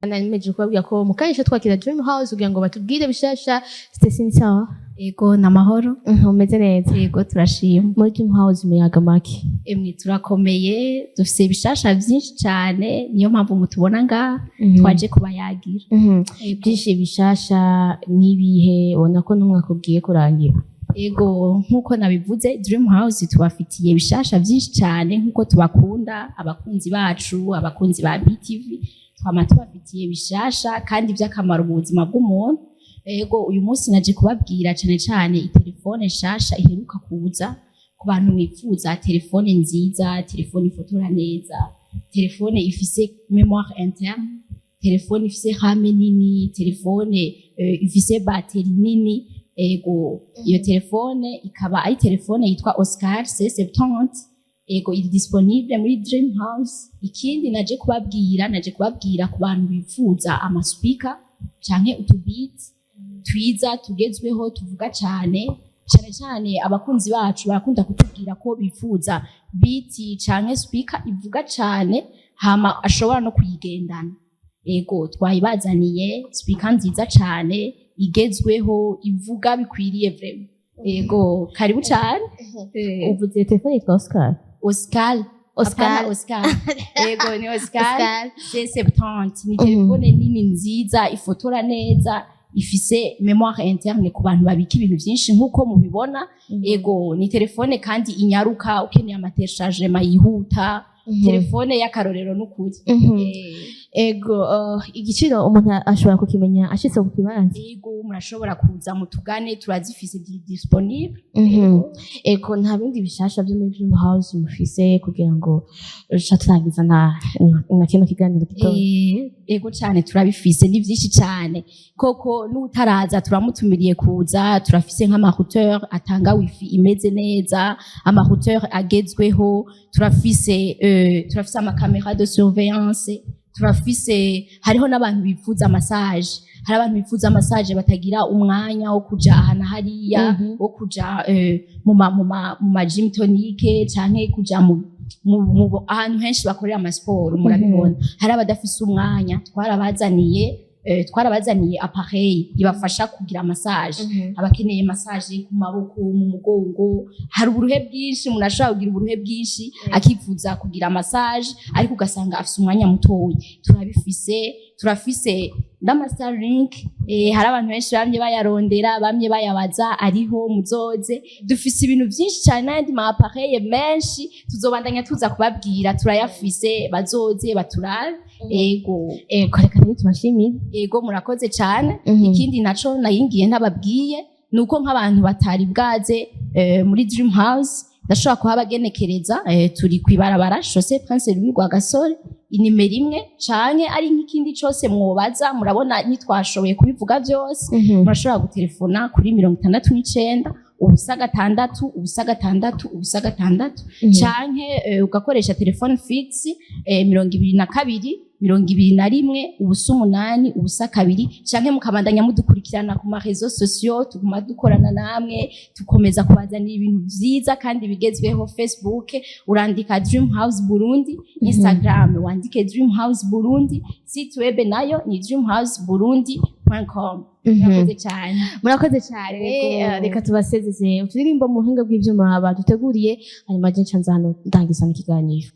Nimeje kubabwira ko mukanisha twakira Dream House kugira ngo batubwire bishasha. Stacey sawa? Ego namahoro. Umeze neza? Yego turashima. Muri Dream House imiyaga make. Emwe turakomeye, dufise ibishasha vyinshi cyane, niyo mpamvu mutubona nga twaje kubayagira. Byinshi bishasha nibihe ubona ko n'umwaka ugiye kurangira. Ego nkuko nabivuze Dream House tubafitiye bishasha vyinshi cyane nkuko tubakunda abakunzi bacu, abakunzi ba BTV. Twama tubafitiye bishasha kandi by'akamaro mu buzima bw'umuntu. Ego uyu munsi naje kubabwira cyane itelefone shasha iheruka kuza ku bantu mwifuza telefone nziza, telefone ifotora neza, telefone ifise mémoire interne, telefone ifise RAM nini, telefone ifise batterie nini. Ego iyo telefone ikaba ari telefone yitwa Oscar C70. Ego iri disponible muri Dream House. Ikindi naje kubabwira ku bantu bifuza amaspeaker canke utubeats twiza tugezweho tuvuga cyane abakunzi bacu barakunda kutubwira ko bifuza beat canke speaker ivuga cyane hama ashobora no kuyigendana. Ego twayibazaniye speaker nziza cyane igezweho ivuga bikwiriye vraiment. Ego karibu cyane. Uvuze telefone yitwa Oscar. Ego ni Oscar C70. Ni telefone nini nziza ifotora neza, ifise mémoire interne ku bantu babika ibintu byinshi nkuko mubibona. Ego ni telefone kandi inyaruka ukeneye amatercharge mayihuta. Telefone y'akarorero n'ukuri. Ego igiciro umuntu ashobora kukimenya ashitse ku kibanza. Ego murashobora kuza mutugane turazifise disponible. Ego nta bindi bishasha byo muri Dream House mufise kugira ngo turangiza na kino kiganiro gito. Ego cyane turabifise ni byinshi cyane koko n'utaraza turamutumiriye kuza. Turafise nk'amarouteur atanga wifi imeze neza, amarouteur agezweho, turafise amakamera de surveillance, turafise hariho n'abantu bifuza massage. Hari abantu bifuza massage batagira umwanya wo kuja ahana hariya wo kuja mu gym tonique canke kuja mu ahantu henshi bakorera amasiporo murabibona. Hari abadafise umwanya twarabazaniye appareil ibafasha kugira massage. Abakeneye massage ku maboko, mu mugongo, hari uburuhe bwinshi, umuntu ashobora kugira uburuhe bwinshi akifuza kugira massage ariko ugasanga afise umwanya mutoyi. Turafise n'amaster link. Hari abantu benshi bamye bayarondera, bamye bayabaza, ariho muzoze. Dufise ibintu byinshi cyane n'andi ma appareil menshi tuzobandanya tuza kubabwira. Turayafise, bazoze baturabe. Ego reka tubashimire. Ego murakoze cyane. Ikindi naco nayingiye ntababwiye nuko nk'abantu batari bwaze muri Dream House ndashobora kuhabagenekereza. Turi kwibarabara Chaussée Prince Louis Rwagasore inimero 1 canke ari nk'ikindi cyose mwobaza. Murabona nitwashoboye kubivuga byose. Murashobora gutelefona kuri 69 ubusa gatandatu canke ugakoresha telefone fixe 22 21 ubusa 8 ubusa 2 canke mukabandanya mudukurikirana ku ma réseaux sociaux. Tuguma dukorana namwe tukomeza kubazanira ibintu vyiza kandi bigezweho. Facebook urandika Dream House Burundi, Instagram wandike Dream House Burundi, site web nayo ni dreamhouseburundi.com. Murakoze cyane. Reka tubasezeze uturirimbo mu buhinga bw'ivyuma baduteguriye hanyuma je ncanza hano ndangiza n'ikiganiro.